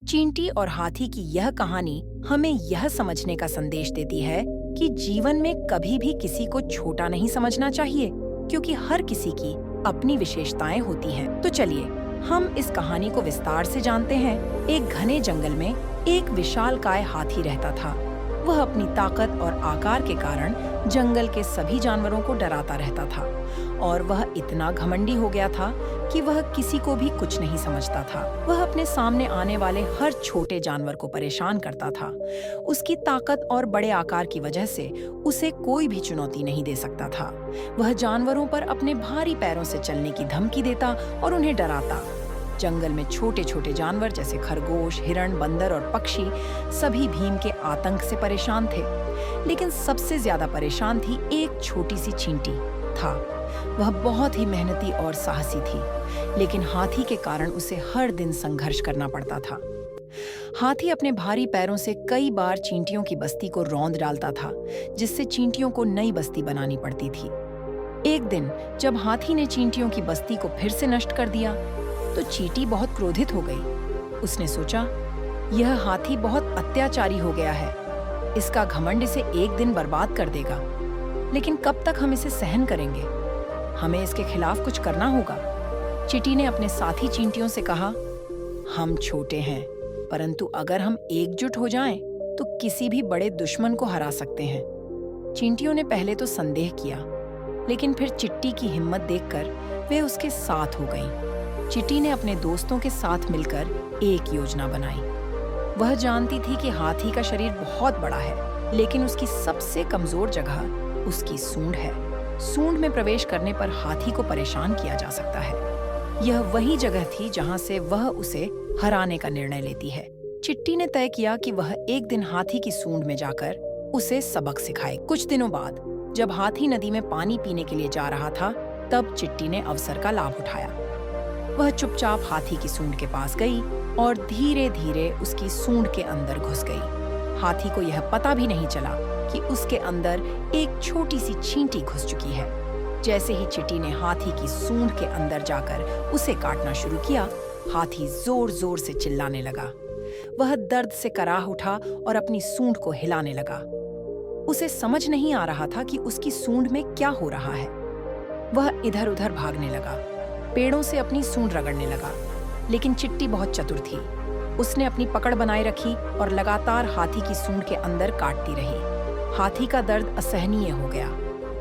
चींटी और हाथी की यह कहानी हमें यह समझने का संदेश देती है कि जीवन में कभी भी किसी को छोटा नहीं समझना चाहिए, क्योंकि हर किसी की अपनी विशेषताएं होती हैं। तो चलिए हम इस कहानी को विस्तार से जानते हैं। एक घने जंगल में एक विशालकाय हाथी रहता था। वह अपनी ताकत और आकार के कारण जंगल के सभी जानवरों को डराता रहता था और वह इतना घमंडी हो गया था कि वह किसी को भी कुछ नहीं समझता था। वह अपने सामने आने वाले हर छोटे जानवर को परेशान करता था। उसकी ताकत और बड़े आकार की वजह से उसे कोई भी चुनौती नहीं दे सकता था। वह जानवरों पर अपने भारी पैरों से चलने की धमकी देता और उन्हें डराता। जंगल में छोटे छोटे जानवर जैसे खरगोश, हिरण, बंदर और पक्षी सभी भीम के आतंक से परेशान थे। लेकिन सबसे ज्यादा परेशान थी एक छोटी सी चींटी था। वह बहुत ही मेहनती और साहसी थी, लेकिन हाथी के कारण उसे हर दिन संघर्ष करना पड़ता था। हाथी अपने भारी पैरों से कई बार चींटियों की बस्ती को रौंद डालता था, जिससे चींटियों को नई बस्ती बनानी पड़ती थी। एक दिन जब हाथी ने चींटियों की बस्ती को फिर से नष्ट कर दिया तो चींटी बहुत क्रोधित हो गई। उसने सोचा, यह हाथी बहुत अत्याचारी हो गया है। इसका घमंड इसे एक दिन बर्बाद कर देगा। लेकिन कब तक हम इसे सहन करेंगे? हमें इसके खिलाफ कुछ करना होगा। चींटी ने अपने साथी चींटियों से कहा, हम छोटे हैं, परंतु अगर हम एकजुट हो जाएं, तो किसी भी बड़े दुश्मन को हरा सकते हैं। चींटियों ने पहले तो संदेह किया, लेकिन फिर चिट्टी की हिम्मत देखकर वे उसके साथ हो गईं। चिट्टी ने अपने दोस्तों के साथ मिलकर एक योजना बनाई। वह जानती थी कि हाथी का शरीर बहुत बड़ा है, लेकिन उसकी सबसे कमजोर जगह उसकी सूंड है। सूंड में प्रवेश करने पर हाथी को परेशान किया जा सकता है। यह वही जगह थी जहां से वह उसे हराने का निर्णय लेती है। चिट्टी ने तय किया कि वह एक दिन हाथी की सूंड में जाकर उसे सबक सिखाए। कुछ दिनों बाद जब हाथी नदी में पानी पीने के लिए जा रहा था, तब चिट्टी ने अवसर का लाभ उठाया। वह चुपचाप हाथी की सूंड के पास गई और धीरे धीरे उसकी सूंड के अंदर घुस गई। हाथी को यह पता भी नहीं चला कि उसके अंदर एक छोटी सी चींटी घुस चुकी है। जैसे ही चिट्टी ने हाथी की सूंड के अंदर जाकर उसे काटना शुरू किया, हाथी जोर जोर से चिल्लाने लगा। वह दर्द से कराह उठा और अपनी सूंड को हिलाने लगा। उसे समझ नहीं आ रहा था कि उसकी सूंड में क्या हो रहा है। वह इधर उधर भागने लगा, पेड़ों से अपनी सूंड रगड़ने लगा। लेकिन चिट्टी बहुत चतुर थी। उसने अपनी पकड़ बनाए रखी और लगातार हाथी की सूंड के अंदर काटती रही। हाथी का दर्द असहनीय हो गया।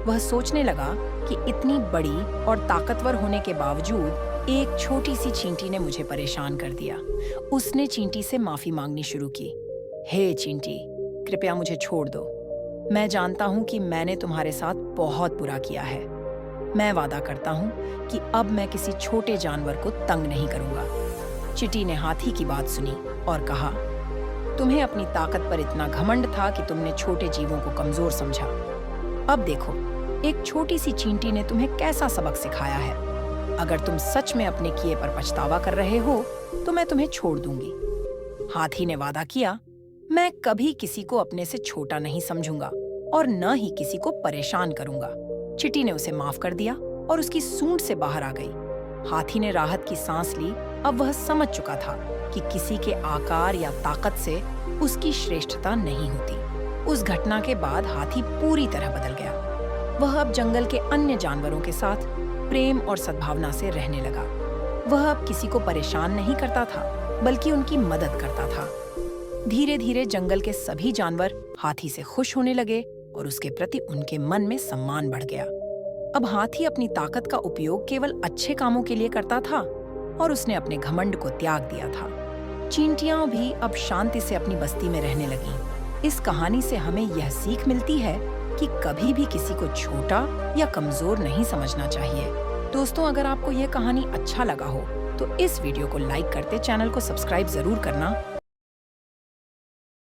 वह सोचने लगा कि इतनी बड़ी और ताकतवर होने के बावजूद एक छोटी सी चींटी ने मुझे परेशान कर दिया। उसने चींटी से माफी मांगनी शुरू की। हे चींटी, कृपया मुझे छोड़ दो। मैं जानता हूँ कि मैंने तुम्हारे साथ बहुत बुरा किया है। मैं वादा करता हूँ कि अब मैं किसी छोटे जानवर को तंग नहीं करूंगा। चिट्टी ने हाथी की बात सुनी और कहा, तुम्हें अपनी ताकत पर इतना घमंड था कि तुमने छोटे जीवों को कमजोर समझा। अब देखो, एक छोटी सी चींटी ने तुम्हें कैसा सबक सिखाया है। अगर तुम सच में अपने किए पर पछतावा कर रहे हो, तो मैं तुम्हें छोड़ दूंगी। हाथी ने वादा किया, मैं कभी किसी को अपने से छोटा नहीं समझूंगा और न ही किसी को परेशान करूंगा। चिट्टी ने उसे माफ कर दिया और उसकी सूंड से बाहर आ गई। हाथी ने राहत की सांस ली। अब वह समझ चुका था कि किसी के आकार या ताकत से उसकी श्रेष्ठता नहीं होती। उस घटना के बाद हाथी पूरी तरह बदल गया। वह अब जंगल के अन्य जानवरों के साथ प्रेम और सद्भावना से रहने लगा। वह अब किसी को परेशान नहीं करता था, बल्कि उनकी मदद करता था। धीरे धीरे जंगल के सभी जानवर हाथी से खुश होने लगे और उसके प्रति उनके मन में सम्मान बढ़ गया। अब हाथी अपनी ताकत का उपयोग केवल अच्छे कामों के लिए करता था और उसने अपने घमंड को त्याग दिया था। चींटियां भी अब शांति से अपनी बस्ती में रहने लगीं। इस कहानी से हमें यह सीख मिलती है कि कभी भी किसी को छोटा या कमजोर नहीं समझना चाहिए। दोस्तों, अगर आपको यह कहानी अच्छा लगा हो तो इस वीडियो को लाइक करते चैनल को सब्सक्राइब जरूर करना